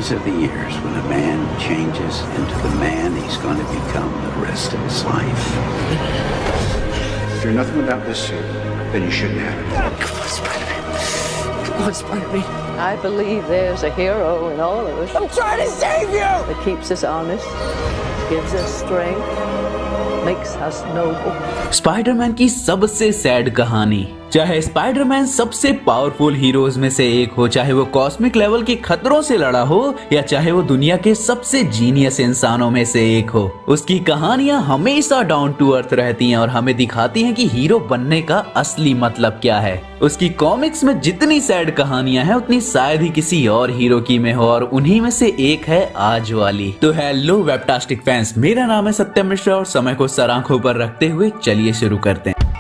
These are the years when a man changes into the man he's going to become the rest of his life. If you're nothing without this suit, then you shouldn't have it. Come on, Spider-Man. Come on, Spider-Man. I believe there's a hero in all of us. I'm trying to save you! That keeps us honest, gives us strength, makes us noble. Spiderman की सबसे sad कहानी। चाहे Spiderman सबसे powerful heroes में से एक हो, चाहे वो कॉस्मिक लेवल के खतरों से लड़ा हो, या चाहे वो दुनिया के सबसे जीनियस इंसानों में से एक हो, उसकी कहानियां हमेशा डाउन टू अर्थ रहती हैं और हमें दिखाती हैं कि हीरो बनने का असली मतलब क्या है। उसकी कॉमिक्स में जितनी सैड कहानियां हैं उतनी शायद ही किसी और हीरो की में हो, और उन्हीं में से एक है आज वाली। तो हेलो वेबटास्टिक फैंस, मेरा नाम है सत्यम मिश्रा और समय को सर आंखों पर रखते हुए चलिए शुरू करते हैं।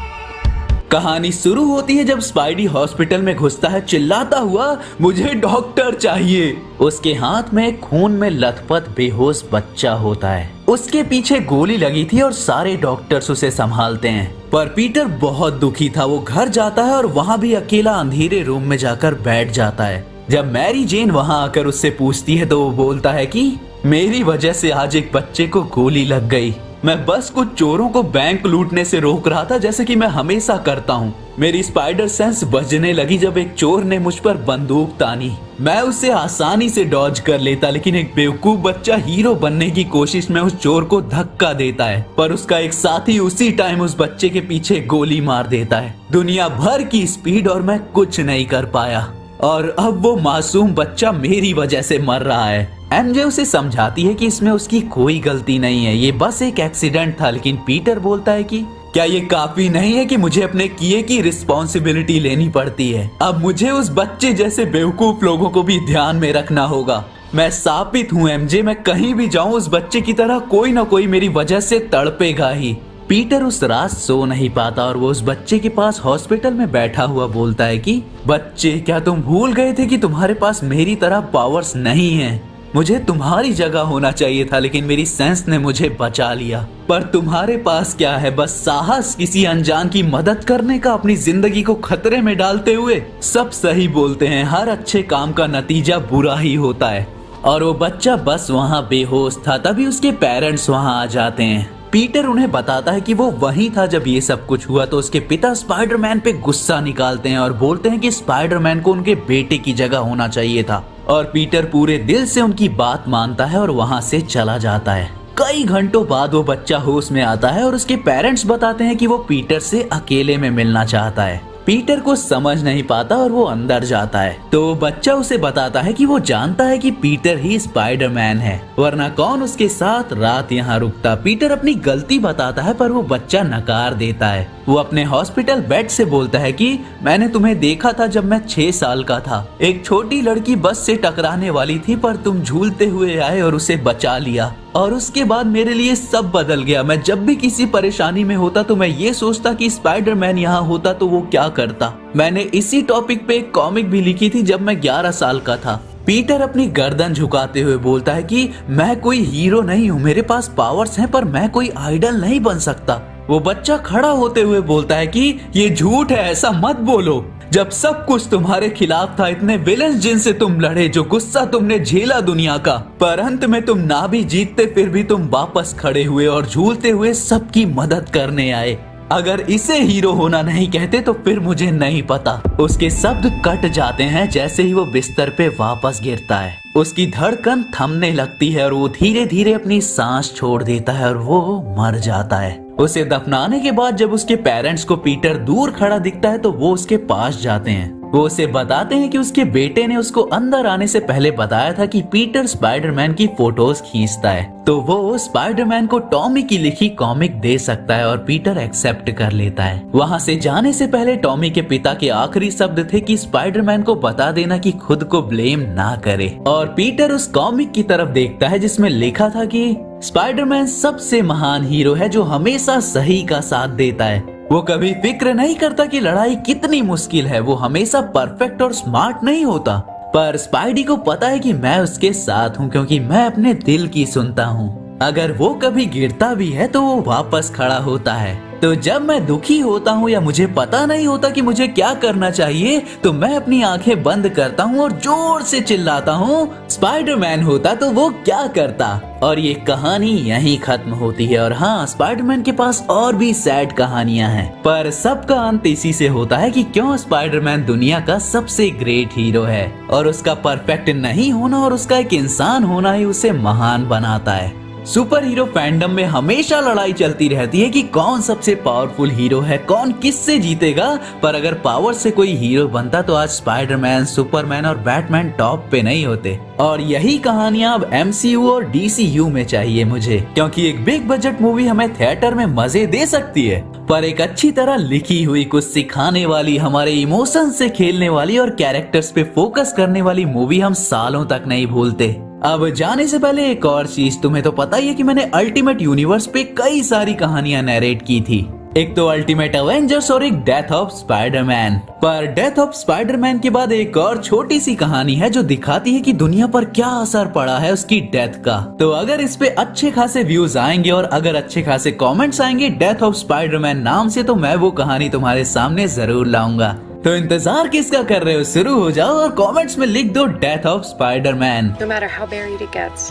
कहानी शुरू होती है जब स्पाइडी हॉस्पिटल में घुसता है चिल्लाता हुआ, मुझे डॉक्टर चाहिए। उसके हाथ में खून में लथपथ बेहोश बच्चा होता है। उसके पीछे गोली लगी थी और सारे डॉक्टर्स उसे संभालते हैं, पर पीटर बहुत दुखी था। वो घर जाता है और वहाँ भी अकेला अंधेरे रूम में जाकर बैठ जाता है। जब मैरी जेन वहाँ आकर उससे पूछती है तो वो बोलता है कि मेरी वजह से आज एक बच्चे को गोली लग गई। मैं बस कुछ चोरों को बैंक लूटने से रोक रहा था, जैसे कि मैं हमेशा करता हूँ। मेरी स्पाइडर सेंस बजने लगी जब एक चोर ने मुझ पर बंदूक तानी। मैं उसे आसानी से डॉज कर लेता, लेकिन एक बेवकूफ बच्चा हीरो बनने की कोशिश में उस चोर को धक्का देता है, पर उसका एक साथी उसी टाइम उस बच्चे के पीछे गोली मार देता है। दुनिया भर की स्पीड और मैं कुछ नहीं कर पाया, और अब वो मासूम बच्चा मेरी वजह से मर रहा है। एमजे उसे समझाती है कि इसमें उसकी कोई गलती नहीं है, ये बस एक एक्सीडेंट था, लेकिन पीटर बोलता है कि क्या ये काफी नहीं है कि मुझे अपने किए की रिस्पॉन्सिबिलिटी लेनी पड़ती है? अब मुझे उस बच्चे जैसे बेवकूफ लोगों को भी ध्यान में रखना होगा। मैं साबित हूँ एमजे, मैं कहीं भी जाऊँ उस बच्चे की तरह कोई ना कोई मेरी वजह से तड़पेगा ही। पीटर उस रात सो नहीं पाता और वो उस बच्चे के पास हॉस्पिटल में बैठा हुआ बोलता है कि बच्चे, क्या तुम भूल गए थे कि तुम्हारे पास मेरी तरह पावर्स नहीं हैं? मुझे तुम्हारी जगह होना चाहिए था, लेकिन मेरी सेंस ने मुझे बचा लिया। पर तुम्हारे पास क्या है? बस साहस, किसी अनजान की मदद करने का, अपनी जिंदगी को खतरे में डालते हुए। सब सही बोलते हैं, हर अच्छे काम का नतीजा बुरा ही होता है। और वो बच्चा बस वहाँ बेहोश था, तभी उसके पेरेंट्स वहाँ आ जाते हैं। पीटर उन्हें बताता है कि वो वहीं था जब ये सब कुछ हुआ, तो उसके पिता स्पाइडरमैन पे गुस्सा निकालते हैं और बोलते हैं कि स्पाइडरमैन को उनके बेटे की जगह होना चाहिए था। और पीटर पूरे दिल से उनकी बात मानता है और वहाँ से चला जाता है। कई घंटों बाद वो बच्चा होश में आता है और उसके पेरेंट्स बताते हैं कि वो पीटर से अकेले में मिलना चाहता है। पीटर को समझ नहीं पाता और वो अंदर जाता है, तो बच्चा उसे बताता है कि वो जानता है कि पीटर ही स्पाइडरमैन है, वरना कौन उसके साथ रात यहाँ रुकता। पीटर अपनी गलती बताता है, पर वो बच्चा नकार देता है। वो अपने हॉस्पिटल बेड से बोलता है कि मैंने तुम्हें देखा था जब मैं 6 साल का था। एक छोटी लड़की बस से टकराने वाली थी, पर तुम झूलते हुए आए और उसे बचा लिया, और उसके बाद मेरे लिए सब बदल गया। मैं जब भी किसी परेशानी में होता तो मैं ये सोचता कि स्पाइडरमैन यहाँ होता तो वो क्या करता। मैंने इसी टॉपिक पे एक कॉमिक भी लिखी थी जब मैं 11 साल का था। पीटर अपनी गर्दन झुकाते हुए बोलता है कि मैं कोई हीरो नहीं हूँ, मेरे पास पावर्स हैं, पर मैं कोई आइडल नहीं बन सकता। वो बच्चा खड़ा होते हुए बोलता है कि ये झूठ है, ऐसा मत बोलो। जब सब कुछ तुम्हारे खिलाफ था, इतने विलेंस जिनसे तुम लड़े, जो गुस्सा तुमने झेला दुनिया का, पर अंत में तुम ना भी जीतते फिर भी तुम वापस खड़े हुए और झूलते हुए सबकी मदद करने आए। अगर इसे हीरो होना नहीं कहते तो फिर मुझे नहीं पता। उसके शब्द कट जाते हैं जैसे ही वो बिस्तर पे वापस गिरता है। उसकी धड़कन थमने लगती है और वो धीरे धीरे अपनी सांस छोड़ देता है और वो मर जाता है। उसे दफनाने के बाद जब उसके पेरेंट्स को पीटर दूर खड़ा दिखता है तो वो उसके पास जाते हैं। वो उसे बताते हैं कि उसके बेटे ने उसको अंदर आने से पहले बताया था कि पीटर स्पाइडरमैन की फोटोज खींचता है, तो वो स्पाइडरमैन को टॉमी की लिखी कॉमिक दे सकता है, और पीटर एक्सेप्ट कर लेता है। वहाँ से जाने से पहले टॉमी के पिता के आखिरी शब्द थे कि स्पाइडरमैन को बता देना कि खुद को ब्लेम ना करे। और पीटर उस कॉमिक की तरफ देखता है जिसमें लिखा था कि स्पाइडरमैन सबसे महान हीरो है जो हमेशा सही का साथ देता है। वो कभी फिक्र नहीं करता कि लड़ाई कितनी मुश्किल है, वो हमेशा परफेक्ट और स्मार्ट नहीं होता, पर स्पाइडी को पता है कि मैं उसके साथ हूँ क्योंकि मैं अपने दिल की सुनता हूँ। अगर वो कभी गिरता भी है तो वो वापस खड़ा होता है। तो जब मैं दुखी होता हूँ या मुझे पता नहीं होता कि मुझे क्या करना चाहिए, तो मैं अपनी आंखें बंद करता हूँ और जोर से चिल्लाता हूँ, स्पाइडरमैन होता तो वो क्या करता। और ये कहानी यहीं खत्म होती है। और हाँ, स्पाइडरमैन के पास और भी सैड कहानियां हैं, पर सबका अंत इसी से होता है कि क्यों स्पाइडरमैन दुनिया का सबसे ग्रेट हीरो है और उसका परफेक्ट नहीं होना और उसका एक इंसान होना ही उसे महान बनाता है। सुपर हीरो फैंडम में हमेशा लड़ाई चलती रहती है कि कौन सबसे पावरफुल हीरो है, कौन किससे जीतेगा। पर अगर पावर से कोई हीरो बनता तो आज स्पाइडरमैन, सुपरमैन और बैटमैन टॉप पे नहीं होते। और यही कहानियां अब MCU और DCU में चाहिए मुझे, क्योंकि एक बिग बजट मूवी हमें थिएटर में मजे दे सकती है, पर एक अच्छी तरह लिखी हुई, कुछ सिखाने वाली, हमारे इमोशन से खेलने वाली और कैरेक्टर्स पे फोकस करने वाली मूवी हम सालों तक नहीं भूलते। अब जाने से पहले एक और चीज, तुम्हें तो पता ही है कि मैंने अल्टीमेट यूनिवर्स पे कई सारी कहानियां नरेट की थी। एक तो अल्टीमेट एवेंजर्स और एक डेथ ऑफ स्पाइडरमैन। पर डेथ ऑफ स्पाइडरमैन के बाद एक और छोटी सी कहानी है जो दिखाती है कि दुनिया पर क्या असर पड़ा है उसकी डेथ का। तो अगर इस पे अच्छे खासे व्यूज आएंगे और अगर अच्छे खासे कमेंट्स आएंगे डेथ ऑफ स्पाइडरमैन नाम से, तो मैं वो कहानी तुम्हारे सामने जरूर लाऊंगा। तो इंतजार किसका कर रहे हो, शुरू हो जाओ और कमेंट्स में लिख दो death of Spiderman. No matter how buried it gets,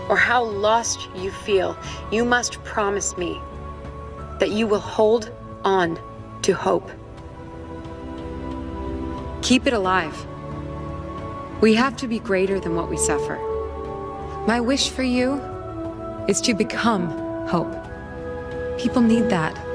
or how lost you feel, you must promise me that you will hold on to hope. Keep it alive. We have to be greater than what we suffer. My wish for you is to become hope. People need that.